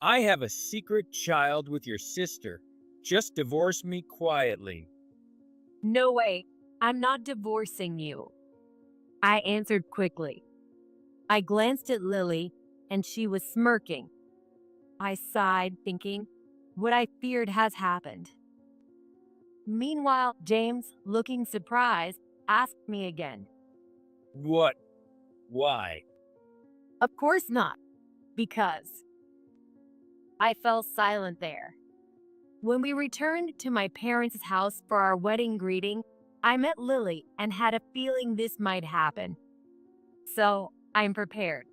I have a secret child with your sister. Just divorce me quietly. No way, I'm not divorcing you, I answered quickly. I glanced at Lily, and she was smirking. I sighed, thinking, what I feared has happened. Meanwhile, James, looking surprised, asked me again. What? Why? Of course not, because I fell silent there. When we returned to my parents' house for our wedding greeting, I met Lily and had a feeling this might happen. So I'm prepared.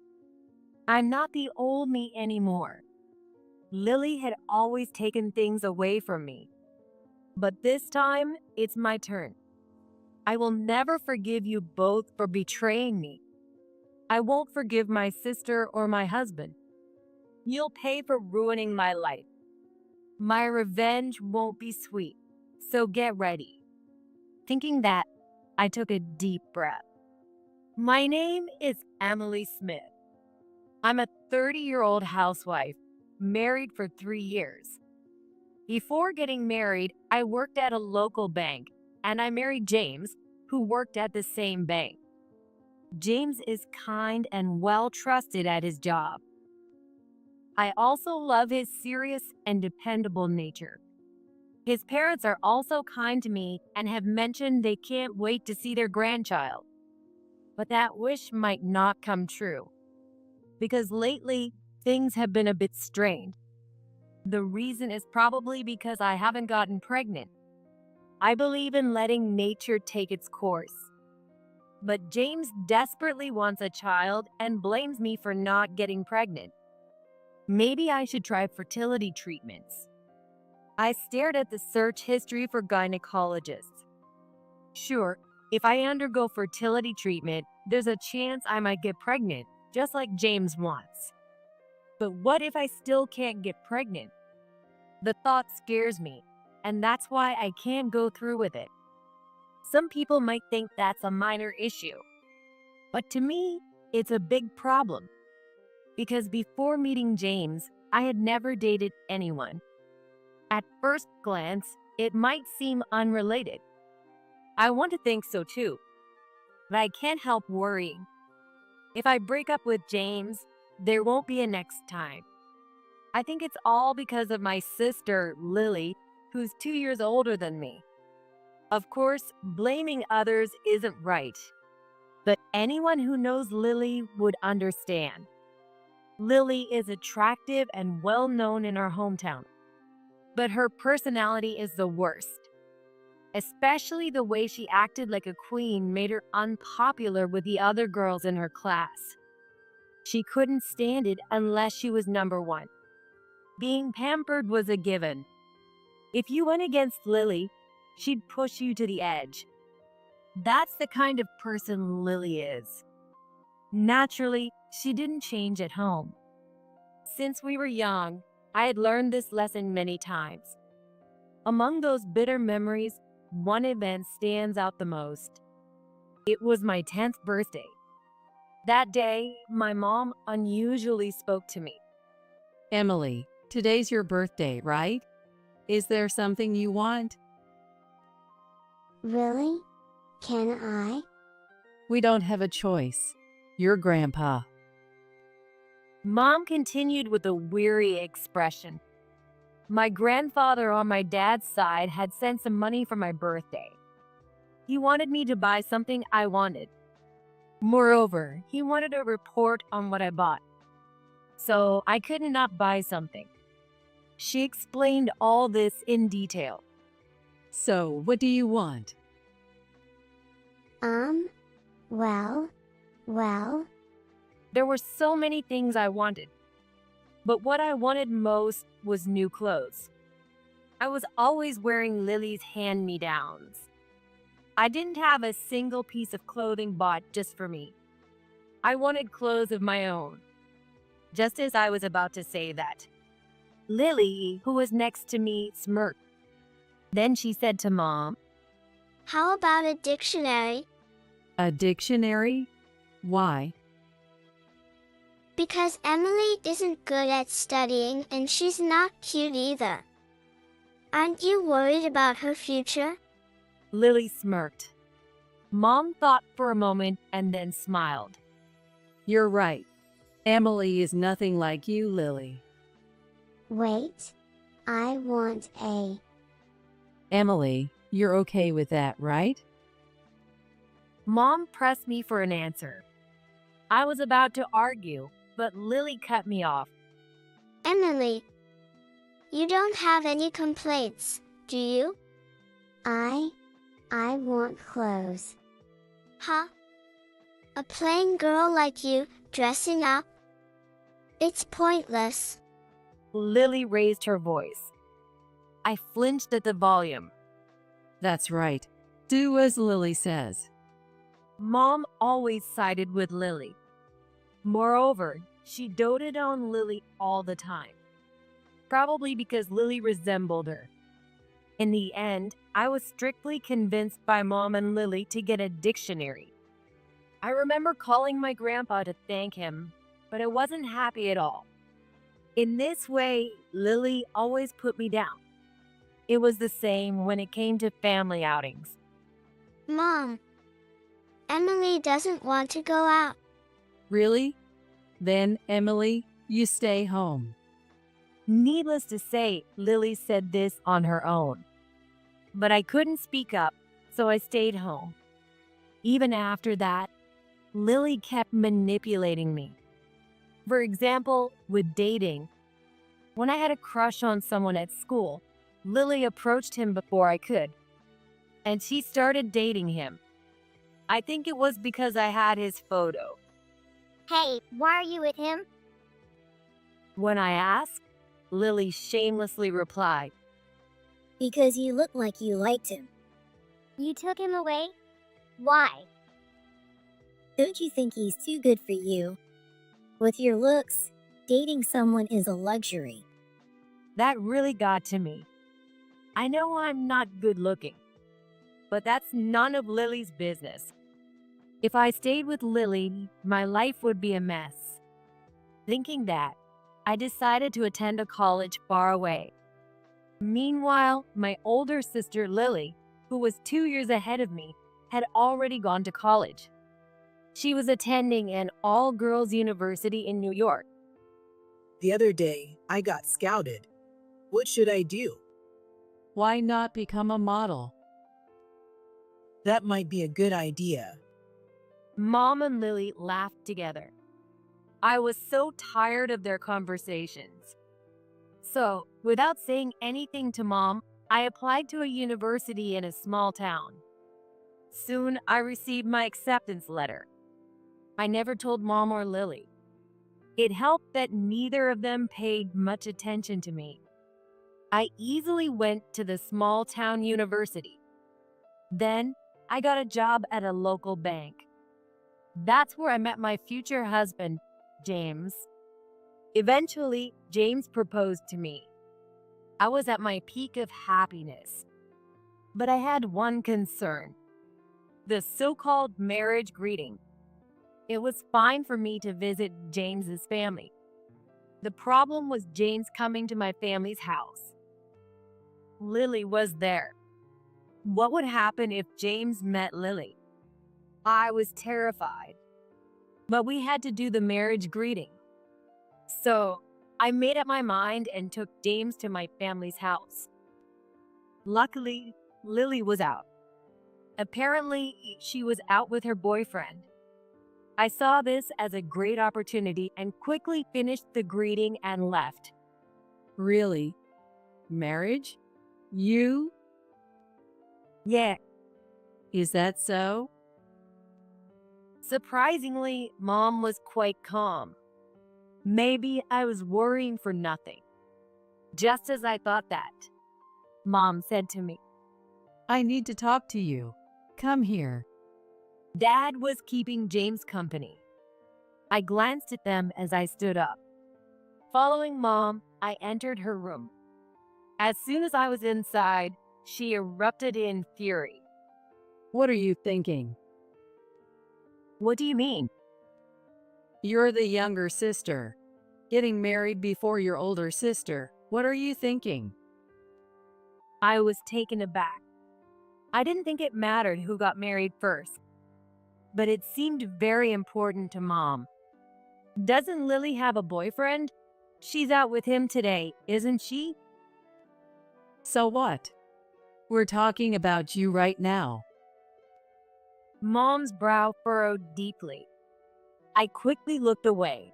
I'm not the old me anymore. Lily had always taken things away from me. But this time, it's my turn. I will never forgive you both for betraying me. I won't forgive my sister or my husband. You'll pay for ruining my life. My revenge won't be sweet, so get ready. Thinking that, I took a deep breath. My name is Emily Smith. I'm a 30-year-old housewife, married for 3 years. Before getting married, I worked at a local bank, and I married James, who worked at the same bank. James is kind and well trusted at his job. I also love his serious and dependable nature. His parents are also kind to me and have mentioned they can't wait to see their grandchild. But that wish might not come true, because lately things have been a bit strained. The reason is probably because I haven't gotten pregnant. I believe in letting nature take its course. But James desperately wants a child and blames me for not getting pregnant. Maybe I should try fertility treatments. I stared at the search history for gynecologists. Sure, if I undergo fertility treatment, there's a chance I might get pregnant, just like James wants. But what if I still can't get pregnant? The thought scares me, and that's why I can't go through with it. Some people might think that's a minor issue, but to me, it's a big problem. Because before meeting James, I had never dated anyone. At first glance, it might seem unrelated. I want to think so too, but I can't help worrying. If I break up with James, there won't be a next time. I think it's all because of my sister, Lily, who's 2 years older than me. Of course, blaming others isn't right, but anyone who knows Lily would understand. Lily is attractive and well known in our hometown, but her personality is the worst. Especially the way she acted like a queen made her unpopular with the other girls in her class. She couldn't stand it unless she was number one. Being pampered was a given. If you went against Lily, she'd push you to the edge. That's the kind of person Lily is. Naturally, she didn't change at home. Since we were young, I had learned this lesson many times. Among those bitter memories, one event stands out the most. It was my 10th birthday. That day, my mom unusually spoke to me. Emily, today's your birthday, right? Is there something you want? Really? Can I? We don't have a choice. Your grandpa. Mom continued with a weary expression. My grandfather on my dad's side had sent some money for my birthday. He wanted me to buy something I wanted. Moreover, he wanted a report on what I bought. So I could not buy something. She explained all this in detail. So, what do you want? Well. There were so many things I wanted. But what I wanted most was new clothes. I was always wearing Lily's hand-me-downs. I didn't have a single piece of clothing bought just for me. I wanted clothes of my own. Just as I was about to say that, Lily, who was next to me, smirked. Then she said to Mom, How about a dictionary? A dictionary? Why? Because Emily isn't good at studying and she's not cute either. Aren't you worried about her future? Lily smirked. Mom thought for a moment and then smiled. You're right. Emily is nothing like you, Lily. Wait. I want a. Emily, you're okay with that, right? Mom pressed me for an answer. I was about to argue, but Lily cut me off. Emily. You don't have any complaints, do you? I want clothes. Huh? A plain girl like you, dressing up? It's pointless. Lily raised her voice. I flinched at the volume. That's right. Do as Lily says. Mom always sided with Lily. Moreover, she doted on Lily all the time. Probably because Lily resembled her. In the end, I was strictly convinced by Mom and Lily to get a dictionary. I remember calling my grandpa to thank him, but I wasn't happy at all. In this way, Lily always put me down. It was the same when it came to family outings. Mom. Emily doesn't want to go out. Really? Then, Emily, you stay home. Needless to say, Lily said this on her own. But I couldn't speak up, so I stayed home. Even after that, Lily kept manipulating me. For example, with dating. When I had a crush on someone at school, Lily approached him before I could. And she started dating him. I think it was because I had his photo. Hey, why are you with him? When I asked, Lily shamelessly replied, Because you look like you liked him. You took him away? Why? Don't you think he's too good for you? With your looks, dating someone is a luxury. That really got to me. I know I'm not good looking, but that's none of Lily's business. If I stayed with Lily, my life would be a mess. Thinking that, I decided to attend a college far away. Meanwhile, my older sister Lily, who was 2 years ahead of me, had already gone to college. She was attending an all-girls university in New York. The other day, I got scouted. What should I do? Why not become a model? That might be a good idea. Mom and Lily laughed together. I was so tired of their conversations. So, without saying anything to Mom, I applied to a university in a small town. Soon, I received my acceptance letter. I never told Mom or Lily. It helped that neither of them paid much attention to me. I easily went to the small town university. Then, I got a job at a local bank. That's where I met my future husband, James. Eventually, James proposed to me. I was at my peak of happiness. But I had one concern: the so-called marriage greeting. It was fine for me to visit James's family. The problem was James coming to my family's house. Lily was there. What would happen if James met Lily? I was terrified. But we had to do the marriage greeting. So, I made up my mind and took James to my family's house. Luckily, Lily was out. Apparently, she was out with her boyfriend. I saw this as a great opportunity and quickly finished the greeting and left. Really? Marriage? You? Yeah. Is that so? Surprisingly, Mom was quite calm. Maybe I was worrying for nothing. Just as I thought that, Mom said to me, I need to talk to you. Come here. Dad was keeping James company. I glanced at them as I stood up. Following Mom, I entered her room. As soon as I was inside, she erupted in fury. What are you thinking? What do you mean? You're the younger sister. Getting married before your older sister. What are you thinking? I was taken aback. I didn't think it mattered who got married first, but it seemed very important to Mom. Doesn't Lily have a boyfriend? She's out with him today, isn't she? So what? We're talking about you right now. Mom's brow furrowed deeply. I quickly looked away.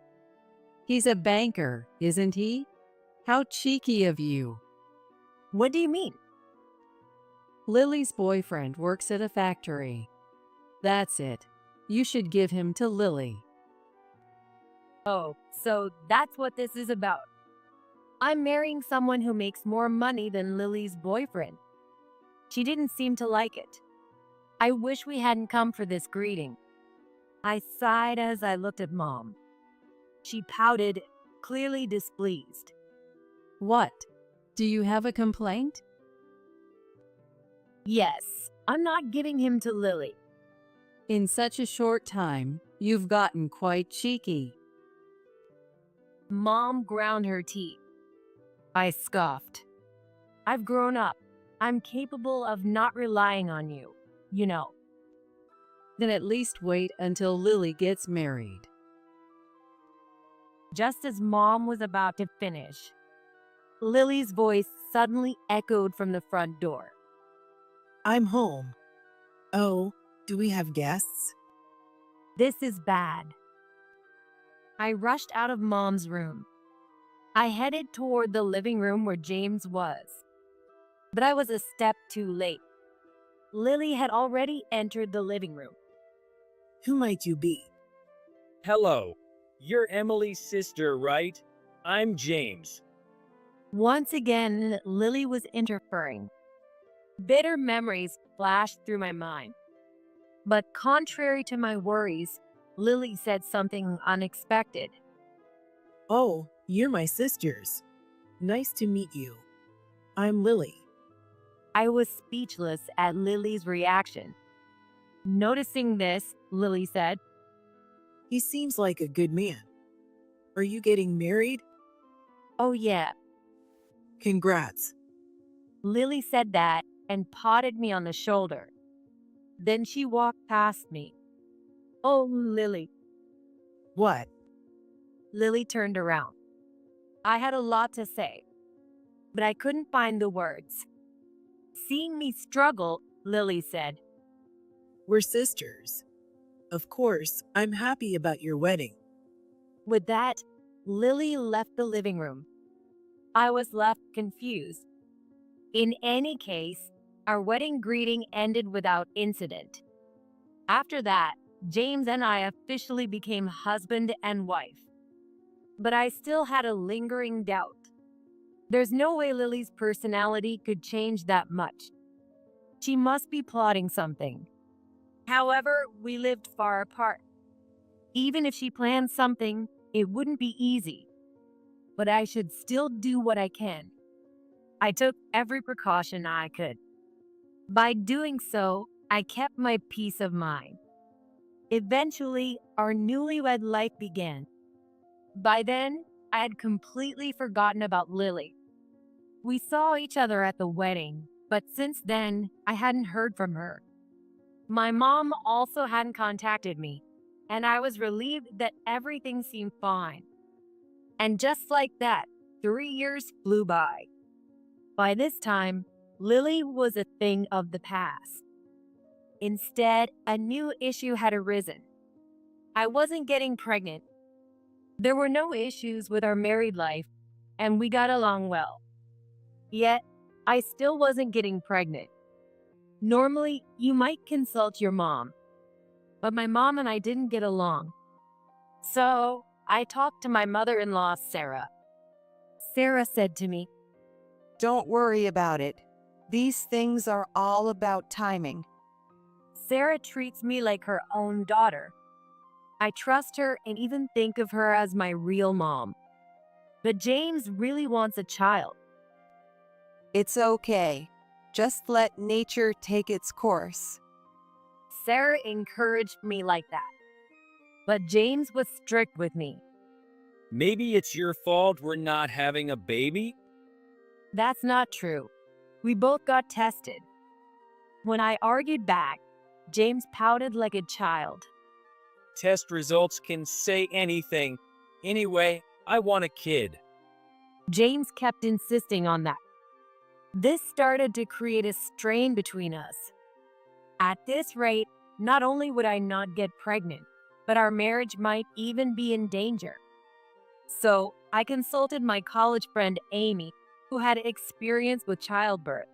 He's a banker, isn't he? How cheeky of you. What do you mean? Lily's boyfriend works at a factory. That's it. You should give him to Lily. Oh, so that's what this is about. I'm marrying someone who makes more money than Lily's boyfriend. She didn't seem to like it. I wish we hadn't come for this greeting. I sighed as I looked at Mom. She pouted, clearly displeased. What? Do you have a complaint? Yes, I'm not giving him to Lily. In such a short time, you've gotten quite cheeky. Mom ground her teeth. I scoffed. I've grown up. I'm capable of not relying on you, you know. Then at least wait until Lily gets married. Just as Mom was about to finish, Lily's voice suddenly echoed from the front door. I'm home. Oh, do we have guests? This is bad. I rushed out of Mom's room. I headed toward the living room where James was. But I was a step too late. Lily had already entered the living room. Who might you be? Hello. You're Emily's sister, right? I'm James. Once again, Lily was interfering. Bitter memories flashed through my mind. But contrary to my worries, Lily said something unexpected. Oh, you're my sisters. Nice to meet you. I'm Lily. I was speechless at Lily's reaction. Noticing this, Lily said, He seems like a good man. Are you getting married? "Oh yeah." Congrats. Lily said that and patted me on the shoulder. Then she walked past me. "Oh, Lily." What? Lily turned around. I had a lot to say, but I couldn't find the words. Seeing me struggle, Lily said, We're sisters. Of course, I'm happy about your wedding. With that, Lily left the living room. I was left confused. In any case, our wedding greeting ended without incident. After that, James and I officially became husband and wife. But I still had a lingering doubt. There's no way Lily's personality could change that much. She must be plotting something. However, we lived far apart. Even if she planned something, it wouldn't be easy. But I should still do what I can. I took every precaution I could. By doing so, I kept my peace of mind. Eventually, our newlywed life began. By then, I had completely forgotten about Lily. We saw each other at the wedding, but since then, I hadn't heard from her. My mom also hadn't contacted me, and I was relieved that everything seemed fine. And just like that, 3 years flew by. By this time, Lily was a thing of the past. Instead, a new issue had arisen. I wasn't getting pregnant. There were no issues with our married life, and we got along well. Yet, I still wasn't getting pregnant. Normally, you might consult your mom, but my mom and I didn't get along. So, I talked to my mother-in-law, Sarah. Sarah said to me, Don't worry about it. These things are all about timing. Sarah treats me like her own daughter. I trust her and even think of her as my real mom. But James really wants a child. It's okay. Just let nature take its course. Sarah encouraged me like that. but James was strict with me. Maybe it's your fault we're not having a baby? That's not true. We both got tested. When I argued back, James pouted like a child. Test results can say anything. Anyway, I want a kid. James kept insisting on that. This started to create a strain between us. At this rate, not only would I not get pregnant, but our marriage might even be in danger. So I consulted my college friend Amy, who had experience with childbirth.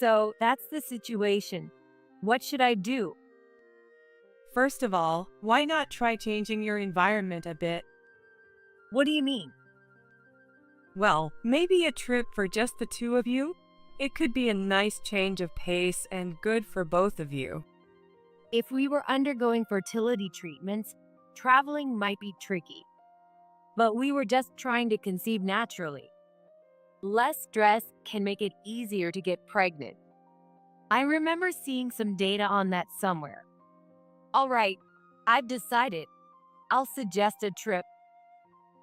So that's the situation. What should I do? First of all, why not try changing your environment a bit? What do you mean? Well, maybe a trip for just the two of you? It could be a nice change of pace and good for both of you. If we were undergoing fertility treatments, traveling might be tricky. But we were just trying to conceive naturally. Less stress can make it easier to get pregnant. I remember seeing some data on that somewhere. All right, I've decided. I'll suggest a trip.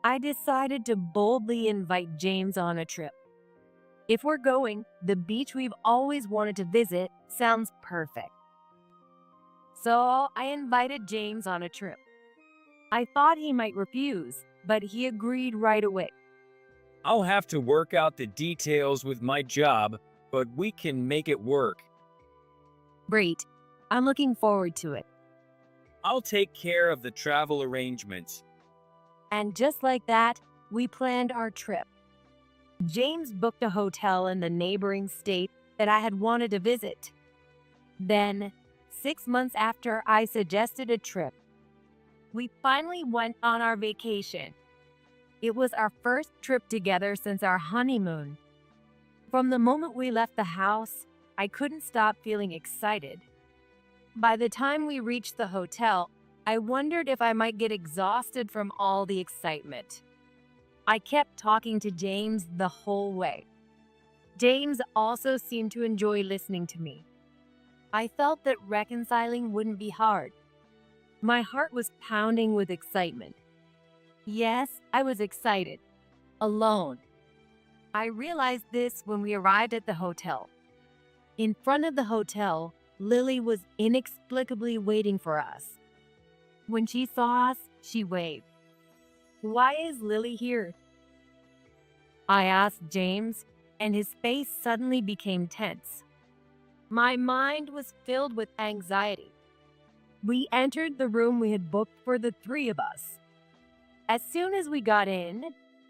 I decided to boldly invite James on a trip. If we're going, the beach we've always wanted to visit sounds perfect. So I invited James on a trip. I thought he might refuse, but he agreed right away. I'll have to work out the details with my job, but we can make it work. Great. I'm looking forward to it. I'll take care of the travel arrangements. And just like that, we planned our trip. James booked a hotel in the neighboring state that I had wanted to visit. Then, 6 months after I suggested a trip, we finally went on our vacation. It was our first trip together since our honeymoon. From the moment we left the house, I couldn't stop feeling excited. By the time we reached the hotel, I wondered if I might get exhausted from all the excitement. I kept talking to James the whole way. James also seemed to enjoy listening to me. I felt that reconciling wouldn't be hard. My heart was pounding with excitement. Yes, I was excited. Alone. I realized this when we arrived at the hotel. In front of the hotel, Lily was inexplicably waiting for us. When she saw us, she waved. Why is Lily here? I asked James, and his face suddenly became tense. My mind was filled with anxiety. We entered the room we had booked for the three of us. As soon as we got in,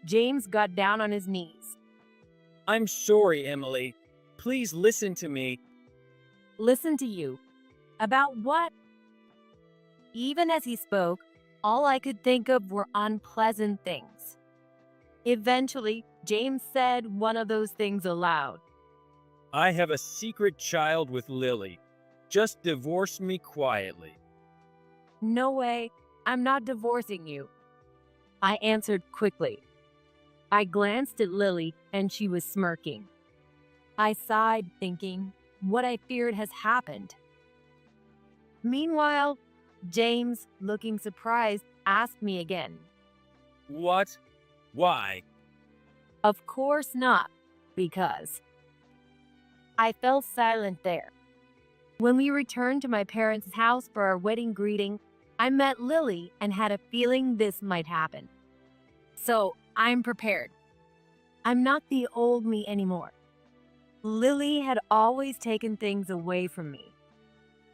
James got down on his knees. I'm sorry, Emily. Please listen to me. Listen to you. About what? Even as he spoke, all I could think of were unpleasant things. Eventually, James said one of those things aloud. I have a secret child with Lily. Just divorce me quietly. No way, I'm not divorcing you. I answered quickly. I glanced at Lily and she was smirking. I sighed, thinking, what I feared has happened. Meanwhile, James, looking surprised, asked me again. What? Why? Of course not, because. I fell silent there. When we returned to my parents' house for our wedding greeting, I met Lily and had a feeling this might happen. So, I'm prepared. I'm not the old me anymore. Lily had always taken things away from me.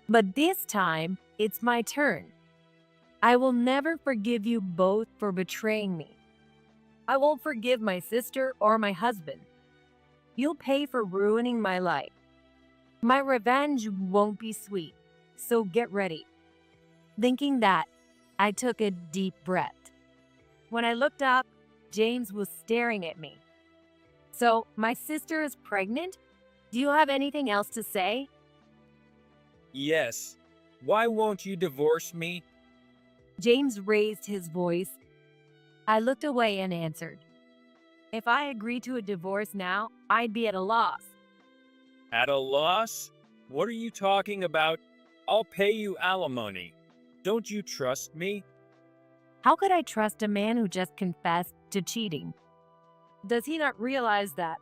But this time, it's my turn. I will never forgive you both for betraying me. I won't forgive my sister or my husband. You'll pay for ruining my life. My revenge won't be sweet, so get ready. Thinking that, I took a deep breath. When I looked up, James was staring at me. So, my sister is pregnant? Do you have anything else to say? Yes. Why won't you divorce me? James raised his voice. I looked away and answered. If I agreed to a divorce now, I'd be at a loss. At a loss? What are you talking about? I'll pay you alimony. Don't you trust me? How could I trust a man who just confessed to cheating? Does he not realize that?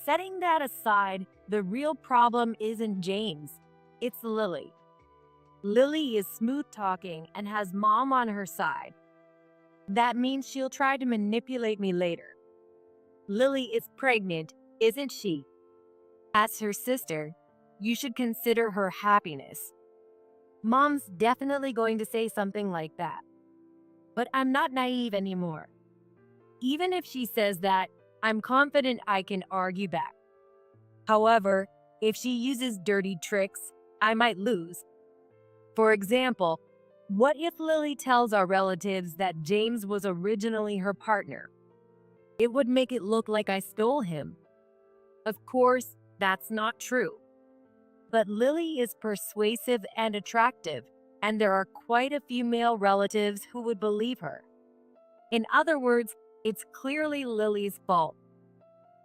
Setting that aside, the real problem isn't James. It's Lily. Lily is smooth talking and has mom on her side. That means she'll try to manipulate me later. Lily is pregnant, isn't she? As her sister, you should consider her happiness. Mom's definitely going to say something like that. But I'm not naive anymore. Even if she says that, I'm confident I can argue back. However, if she uses dirty tricks, I might lose. For example, what if Lily tells our relatives that James was originally her partner? It would make it look like I stole him. Of course, that's not true. But Lily is persuasive and attractive, and there are quite a few male relatives who would believe her. In other words, it's clearly Lily's fault.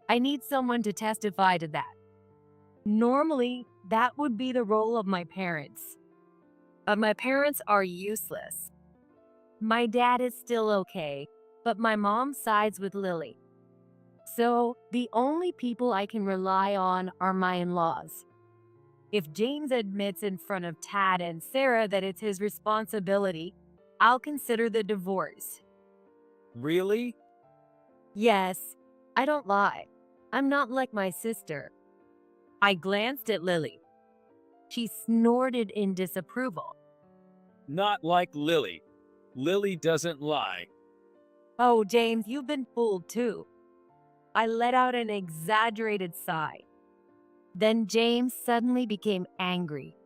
I need someone to testify to that. Normally, that would be the role of my parents. But my parents are useless. My dad is still okay, but my mom sides with Lily. So, the only people I can rely on are my in-laws. If James admits in front of Tad and Sarah that it's his responsibility, I'll consider the divorce. Really? Yes, I don't lie. I'm not like my sister. I glanced at Lily. She snorted in disapproval. Not like Lily. Lily doesn't lie. Oh, James, you've been fooled too. I let out an exaggerated sigh. Then James suddenly became angry.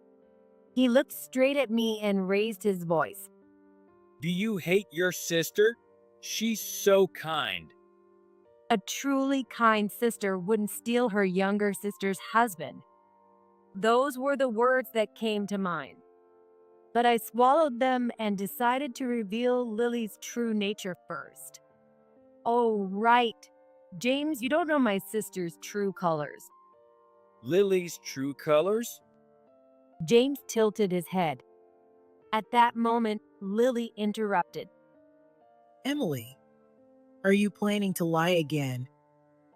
He looked straight at me and raised his voice. Do you hate your sister? She's so kind. A truly kind sister wouldn't steal her younger sister's husband. Those were the words that came to mind. But I swallowed them and decided to reveal Lily's true nature first. Oh, right. James, you don't know my sister's true colors. Lily's true colors? James tilted his head. At that moment, Lily interrupted. Emily, are you planning to lie again?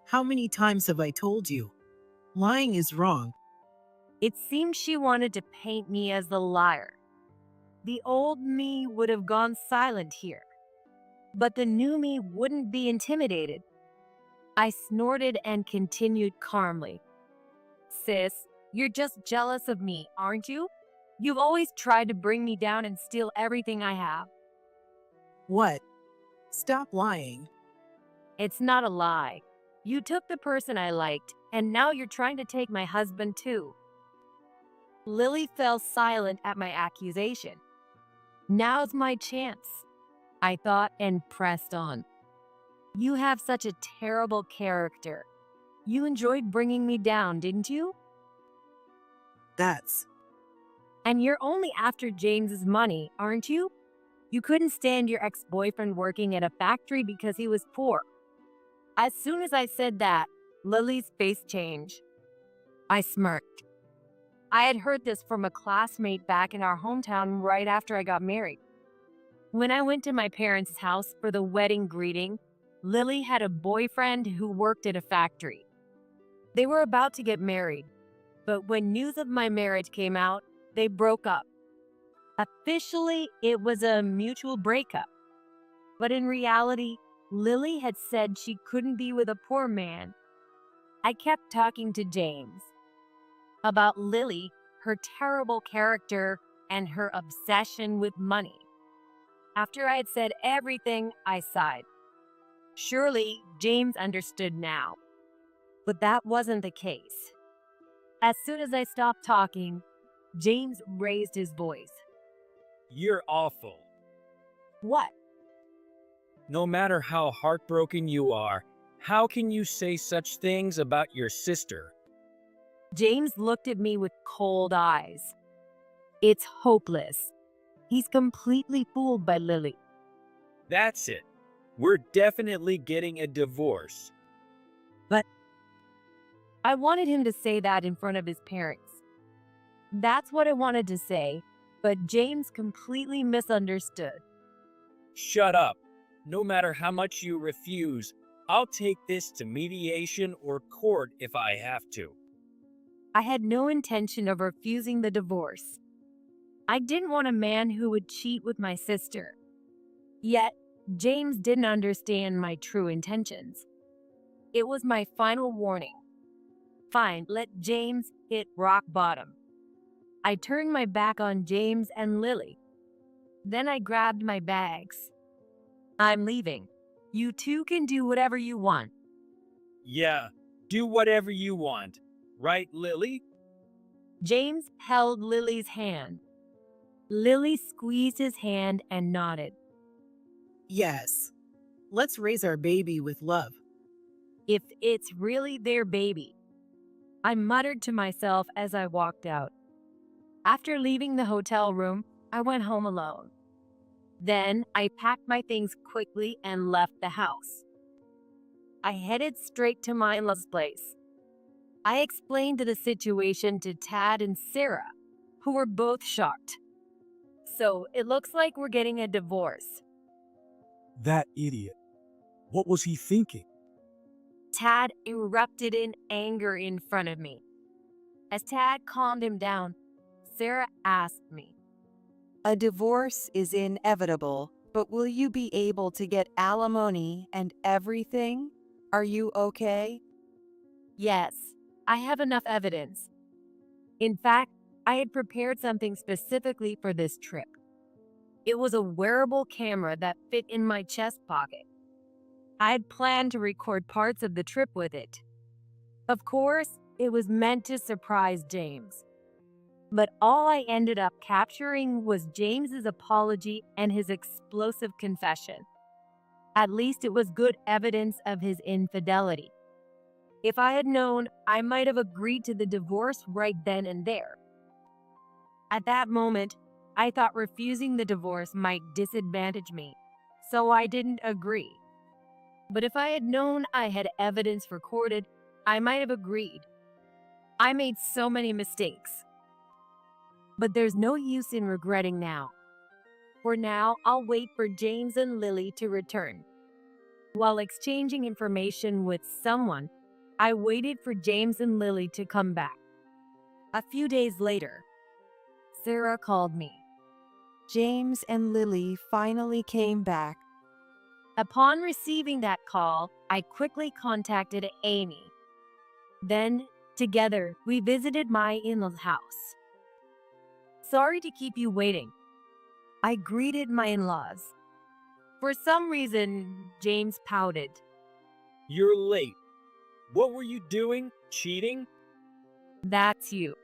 How many times have I told you? Lying is wrong. It seemed she wanted to paint me as the liar. The old me would have gone silent here, but the new me wouldn't be intimidated. I snorted and continued calmly. Sis, you're just jealous of me, aren't you? You've always tried to bring me down and steal everything I have. What? Stop lying. It's not a lie. You took the person I liked, and now you're trying to take my husband too. Lily fell silent at my accusation. Now's my chance, I thought, and pressed on. You have such a terrible character. You enjoyed bringing me down, didn't you? That's And you're only after James's money, aren't you? You couldn't stand your ex-boyfriend working at a factory because he was poor. As soon as I said that, Lily's face changed. I smirked. I had heard this from a classmate back in our hometown right after I got married. When I went to my parents' house for the wedding greeting, Lily had a boyfriend who worked at a factory. They were about to get married, but when news of my marriage came out, they broke up. Officially, it was a mutual breakup. But in reality, Lily had said she couldn't be with a poor man. I kept talking to James about Lily, her terrible character, and her obsession with money. After I had said everything, I sighed. Surely, James understood now. But that wasn't the case. As soon as I stopped talking, James raised his voice. You're awful. What? No matter how heartbroken you are, how can you say such things about your sister? James looked at me with cold eyes. It's hopeless. He's completely fooled by Lily. That's it. We're definitely getting a divorce. But I wanted him to say that in front of his parents. That's what I wanted to say, but James completely misunderstood. Shut up. No matter how much you refuse, I'll take this to mediation or court if I have to. I had no intention of refusing the divorce. I didn't want a man who would cheat with my sister. Yet, James didn't understand my true intentions. It was my final warning. Fine, let James hit rock bottom. I turned my back on James and Lily. Then I grabbed my bags. I'm leaving. You two can do whatever you want. Yeah, do whatever you want. Right, Lily? James held Lily's hand. Lily squeezed his hand and nodded. Yes. Let's raise our baby with love. If it's really their baby. I muttered to myself as I walked out. After leaving the hotel room, I went home alone. Then I packed my things quickly and left the house. I headed straight to my in-laws' place. I explained the situation to Tad and Sarah, who were both shocked. So it looks like we're getting a divorce. That idiot. What was he thinking? Tad erupted in anger in front of me. As Tad calmed him down, Sarah asked me, A divorce is inevitable, but will you be able to get alimony and everything? Are you okay? Yes, I have enough evidence. In fact, I had prepared something specifically for this trip. It was a wearable camera that fit in my chest pocket. I had planned to record parts of the trip with it. Of course, it was meant to surprise James. But all I ended up capturing was James's apology and his explosive confession. At least it was good evidence of his infidelity. If I had known, I might have agreed to the divorce right then and there. At that moment, I thought refusing the divorce might disadvantage me, so I didn't agree. But if I had known I had evidence recorded, I might have agreed. I made so many mistakes. But there's no use in regretting now. For now, I'll wait for James and Lily to return. While exchanging information with someone, I waited for James and Lily to come back. A few days later, Sarah called me. James and Lily finally came back. Upon receiving that call, I quickly contacted Amy. Then, together, we visited my in-laws' house. Sorry to keep you waiting. I greeted my in-laws. For some reason, James pouted. You're late. What were you doing? Cheating? That's you,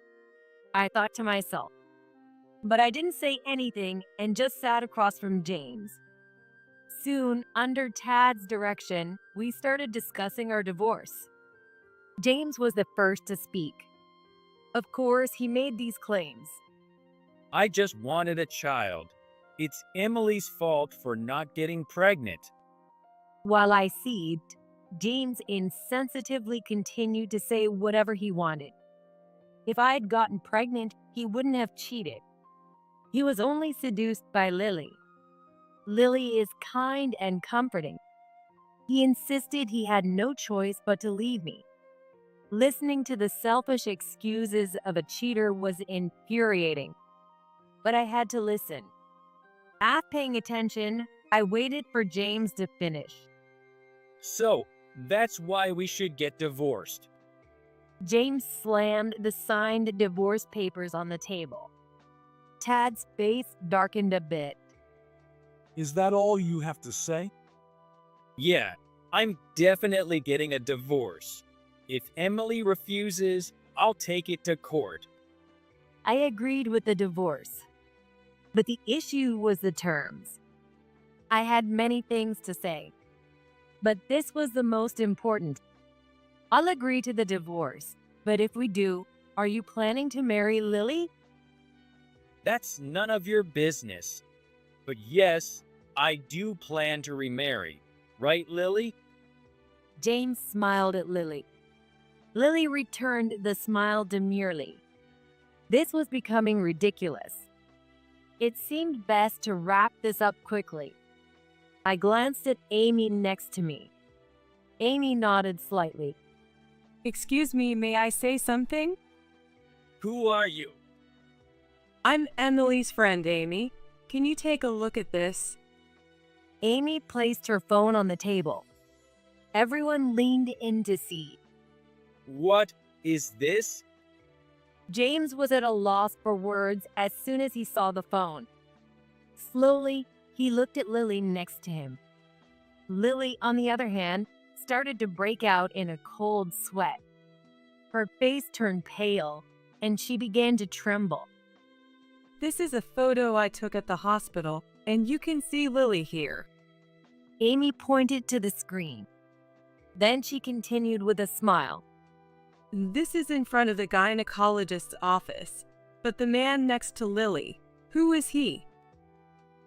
I thought to myself. But I didn't say anything and just sat across from James. Soon, under Tad's direction, we started discussing our divorce. James was the first to speak. Of course, he made these claims. I just wanted a child. It's Emily's fault for not getting pregnant. While I seethed, James insensitively continued to say whatever he wanted. If I had gotten pregnant, he wouldn't have cheated. He was only seduced by Lily. Lily is kind and comforting. He insisted he had no choice but to leave me. Listening to the selfish excuses of a cheater was infuriating. But I had to listen. After paying attention, I waited for James to finish. So, that's why we should get divorced. James slammed the signed divorce papers on the table. Tad's face darkened a bit. Is that all you have to say? Yeah, I'm definitely getting a divorce. If Emily refuses, I'll take it to court. I agreed with the divorce. But the issue was the terms. I had many things to say, but this was the most important. I'll agree to the divorce, but if we do, are you planning to marry Lily? That's none of your business. But yes, I do plan to remarry. Right, Lily? James smiled at Lily. Lily returned the smile demurely. This was becoming ridiculous. It seemed best to wrap this up quickly. I glanced at Amy next to me. Amy nodded slightly. Excuse me, may I say something? Who are you? I'm Emily's friend, Amy. Can you take a look at this? Amy placed her phone on the table. Everyone leaned in to see. What is this? James was at a loss for words as soon as he saw the phone. Slowly, he looked at Lily next to him. Lily, on the other hand, started to break out in a cold sweat. Her face turned pale, and she began to tremble. This is a photo I took at the hospital, and you can see Lily here. Amy pointed to the screen. Then she continued with a smile. This is in front of the gynecologist's office, but the man next to Lily, who is he?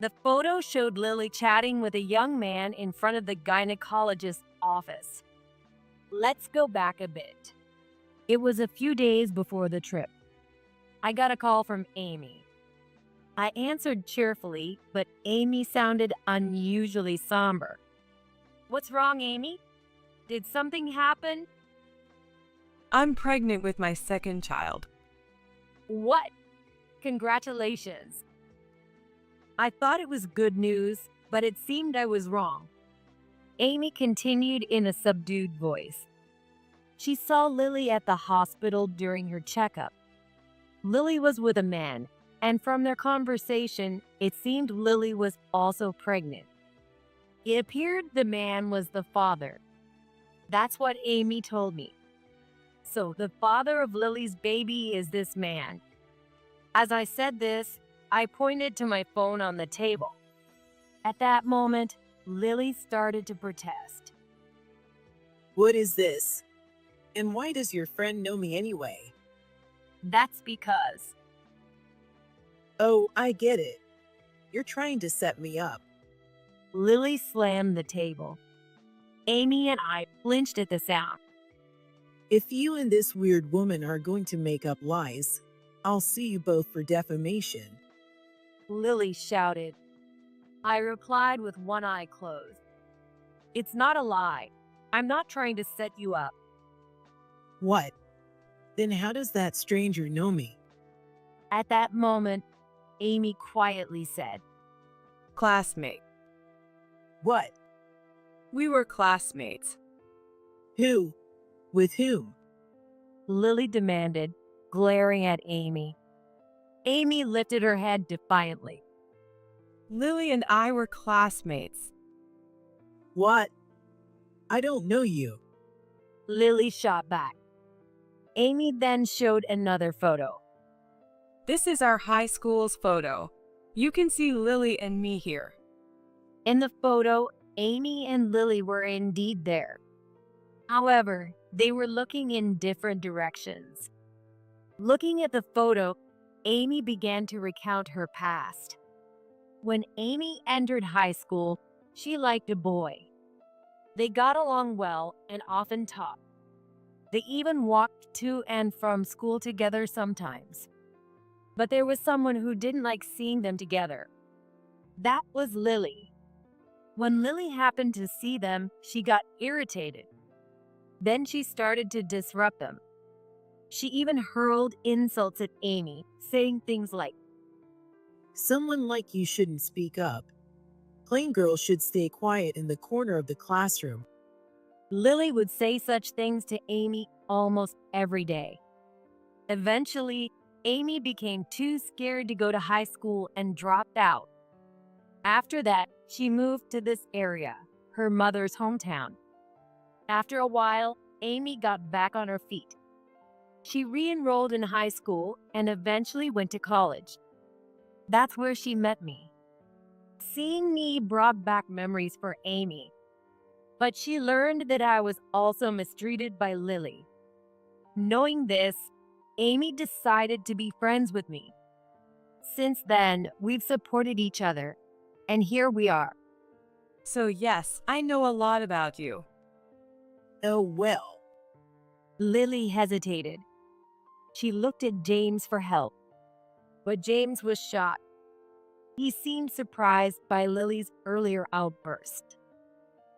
The photo showed Lily chatting with a young man in front of the gynecologist's office. Let's go back a bit. It was a few days before the trip. I got a call from Amy. I answered cheerfully, but Amy sounded unusually somber. What's wrong, Amy? Did something happen? I'm pregnant with my second child. What? Congratulations. I thought it was good news, but it seemed I was wrong. Amy continued in a subdued voice. She saw Lily at the hospital during her checkup. Lily was with a man, and from their conversation, it seemed Lily was also pregnant. It appeared the man was the father. That's what Amy told me. So the father of Lily's baby is this man. As I said this, I pointed to my phone on the table. At that moment, Lily started to protest. What is this? And why does your friend know me anyway? That's because. Oh, I get it. You're trying to set me up. Lily slammed the table. Amy and I flinched at the sound. If you and this weird woman are going to make up lies, I'll sue you both for defamation. Lily shouted. I replied with one eye closed. It's not a lie. I'm not trying to set you up. What? Then how does that stranger know me? At that moment, Amy quietly said, Classmate. What? We were classmates. Who? With whom? Lily demanded, glaring at Amy. Amy lifted her head defiantly. Lily and I were classmates. What? I don't know you. Lily shot back. Amy then showed another photo. This is our high school's photo. You can see Lily and me here. In the photo, Amy and Lily were indeed there. However, they were looking in different directions. Looking at the photo, Amy began to recount her past. When Amy entered high school, she liked a boy. They got along well and often talked. They even walked to and from school together sometimes. But there was someone who didn't like seeing them together. That was Lily. When Lily happened to see them, she got irritated. Then she started to disrupt them. She even hurled insults at Amy, saying things like, Someone like you shouldn't speak up. Plain girls should stay quiet in the corner of the classroom. Lily would say such things to Amy almost every day. Eventually, Amy became too scared to go to high school and dropped out. After that, she moved to this area, her mother's hometown. After a while, Amy got back on her feet. She re-enrolled in high school and eventually went to college. That's where she met me. Seeing me brought back memories for Amy. But she learned that I was also mistreated by Lily. Knowing this, Amy decided to be friends with me. Since then, we've supported each other, and here we are. So yes, I know a lot about you. Oh, well. Lily hesitated. She looked at James for help, but James was shocked. He seemed surprised by Lily's earlier outburst.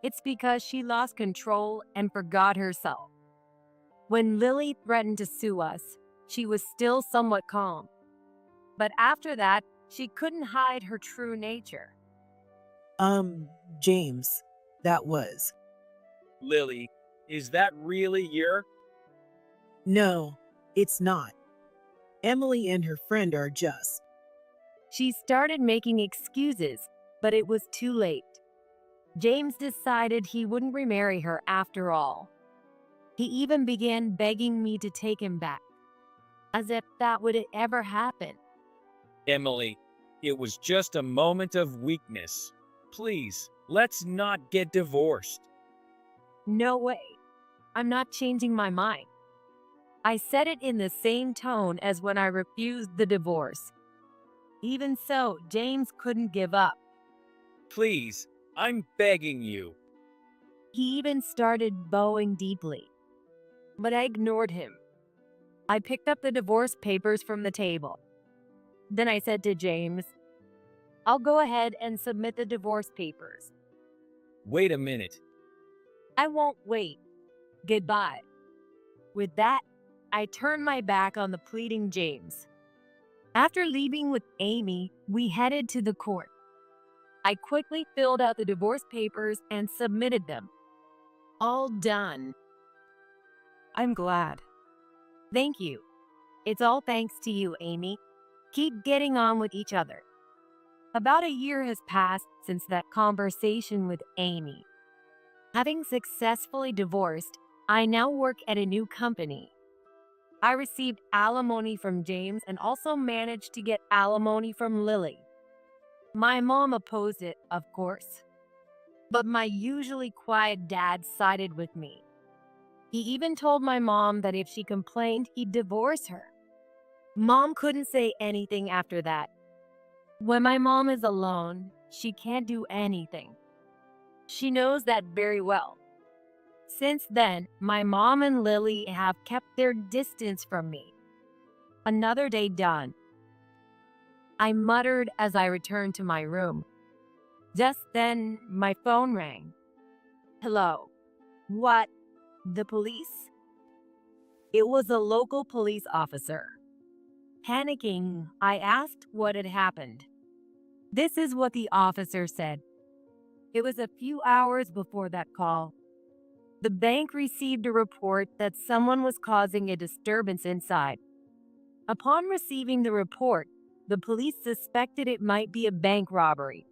It's because she lost control and forgot herself. When Lily threatened to sue us, she was still somewhat calm. But after that, she couldn't hide her true nature. James, that was. Lily, is that really your? No, it's not. Emily and her friend are just. She started making excuses, but it was too late. James decided he wouldn't remarry her after all. He even began begging me to take him back, as if that would ever happen. Emily, it was just a moment of weakness. Please, let's not get divorced. No way. I'm not changing my mind. I said it in the same tone as when I refused the divorce. Even so, James couldn't give up. Please, I'm begging you. He even started bowing deeply. But I ignored him. I picked up the divorce papers from the table. Then I said to James, I'll go ahead and submit the divorce papers. Wait a minute. I won't wait. Goodbye. With that, I turned my back on the pleading James. After leaving with Amy, we headed to the court. I quickly filled out the divorce papers and submitted them. All done. I'm glad. Thank you. It's all thanks to you, Amy. Keep getting on with each other. About a year has passed since that conversation with Amy. Having successfully divorced, I now work at a new company. I received alimony from James and also managed to get alimony from Lily. My mom opposed it, of course. But my usually quiet dad sided with me. He even told my mom that if she complained, he'd divorce her. Mom couldn't say anything after that. When my mom is alone, she can't do anything. She knows that very well. Since then, my mom and Lily have kept their distance from me. Another day done. I muttered as I returned to my room. Just then, my phone rang. Hello. What? The police? It was a local police officer. Panicking, I asked what had happened. This is what the officer said. It was a few hours before that call. The bank received a report that someone was causing a disturbance inside. Upon receiving the report, the police suspected it might be a bank robbery.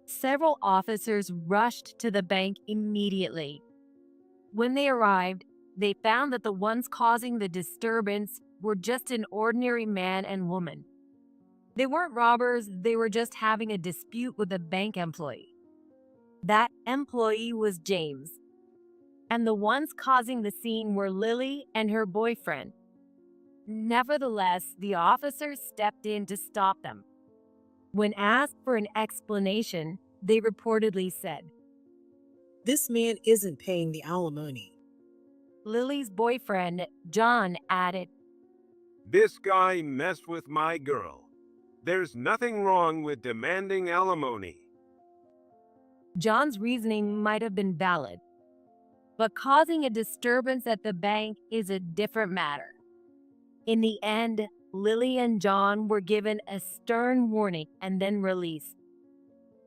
Several officers rushed to the bank immediately. When they arrived, they found that the ones causing the disturbance were just an ordinary man and woman. They weren't robbers, they were just having a dispute with a bank employee. That employee was James. And the ones causing the scene were Lily and her boyfriend. Nevertheless, the officers stepped in to stop them. When asked for an explanation, they reportedly said, This man isn't paying the alimony. Lily's boyfriend, John, added, This guy messed with my girl. There's nothing wrong with demanding alimony. John's reasoning might have been valid, but causing a disturbance at the bank is a different matter. In the end, Lily and John were given a stern warning and then released.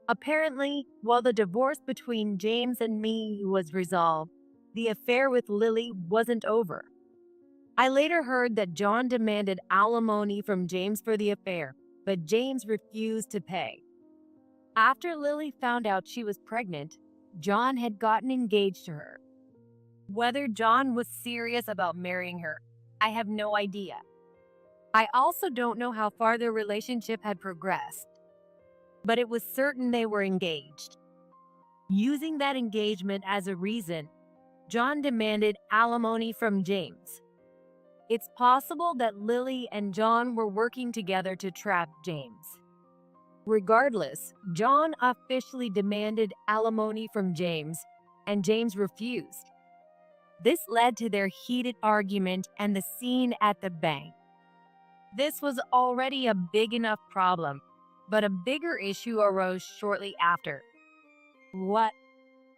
Apparently, while the divorce between James and me was resolved, the affair with Lily wasn't over. I later heard that John demanded alimony from James for the affair, but James refused to pay. After Lily found out she was pregnant, John had gotten engaged to her. Whether John was serious about marrying her, I have no idea. I also don't know how far their relationship had progressed, but it was certain they were engaged. Using that engagement as a reason, John demanded alimony from James. It's possible that Lily and John were working together to trap James. Regardless, John officially demanded alimony from James, and James refused. This led to their heated argument and the scene at the bank. This was already a big enough problem, But a bigger issue arose shortly after. What?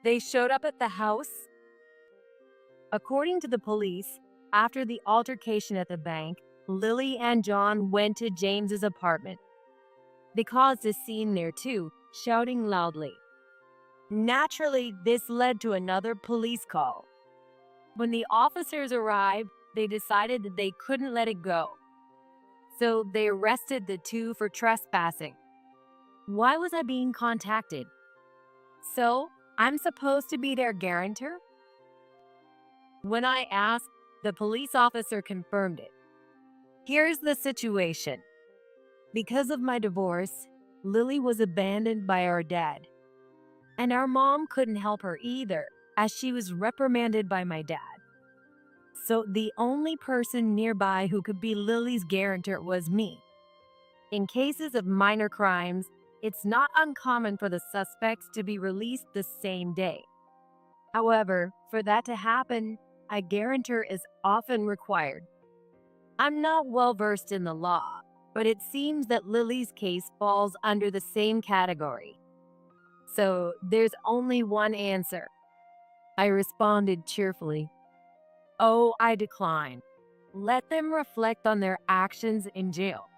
They showed up at the house? According to the police, after the altercation at the bank, Lily and John went to James's apartment. They caused a scene there too, shouting loudly. Naturally, this led to another police call. When the officers arrived, they decided that they couldn't let it go. So they arrested the two for trespassing. Why was I being contacted? So, I'm supposed to be their guarantor? When I asked, the police officer confirmed it. Here's the situation. Because of my divorce, Lily was abandoned by our dad. And our mom couldn't help her either, as she was reprimanded by my dad. So the only person nearby who could be Lily's guarantor was me. In cases of minor crimes, it's not uncommon for the suspects to be released the same day. However, for that to happen, a guarantor is often required. I'm not well versed in the law, but it seems that Lily's case falls under the same category. So there's only one answer. I responded cheerfully. Oh, I decline. Let them reflect on their actions in jail.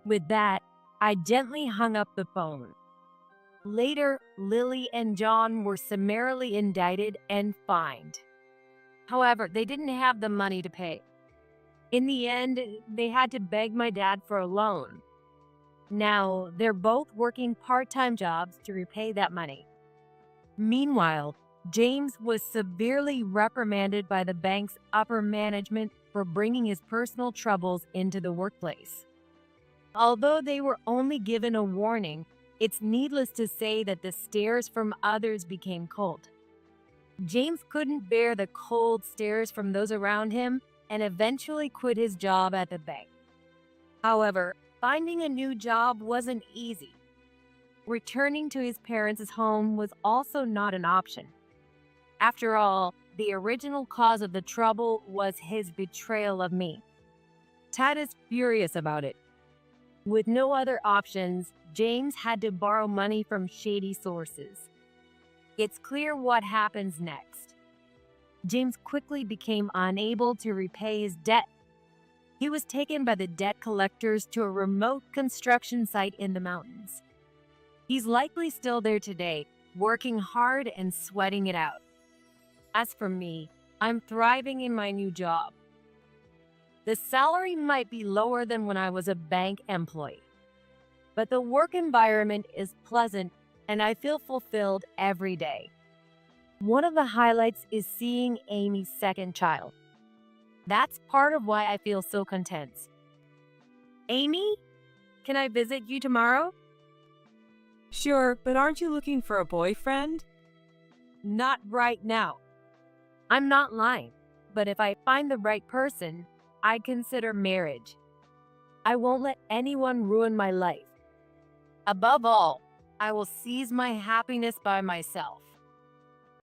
With that, I gently hung up the phone. Later, Lily and John were summarily indicted and fined. However, they didn't have the money to pay. In the end, they had to beg my dad for a loan. Now, they're both working part-time jobs to repay that money. Meanwhile, James was severely reprimanded by the bank's upper management for bringing his personal troubles into the workplace. Although they were only given a warning, it's needless to say that the stares from others became cold. James couldn't bear the cold stares from those around him and eventually quit his job at the bank. However, finding a new job wasn't easy. Returning to his parents' home was also not an option. After all, the original cause of the trouble was his betrayal of me. Tad is furious about it. With no other options, James had to borrow money from shady sources. It's clear what happens next. James quickly became unable to repay his debt. He was taken by the debt collectors to a remote construction site in the mountains. He's likely still there today, working hard and sweating it out. As for me, I'm thriving in my new job. The salary might be lower than when I was a bank employee, but the work environment is pleasant and I feel fulfilled every day. One of the highlights is seeing Amy's second child. That's part of why I feel so content. Amy, can I visit you tomorrow? Sure, but aren't you looking for a boyfriend? Not right now. I'm not lying, but if I find the right person, I'd consider marriage. I won't let anyone ruin my life. Above all, I will seize my happiness by myself.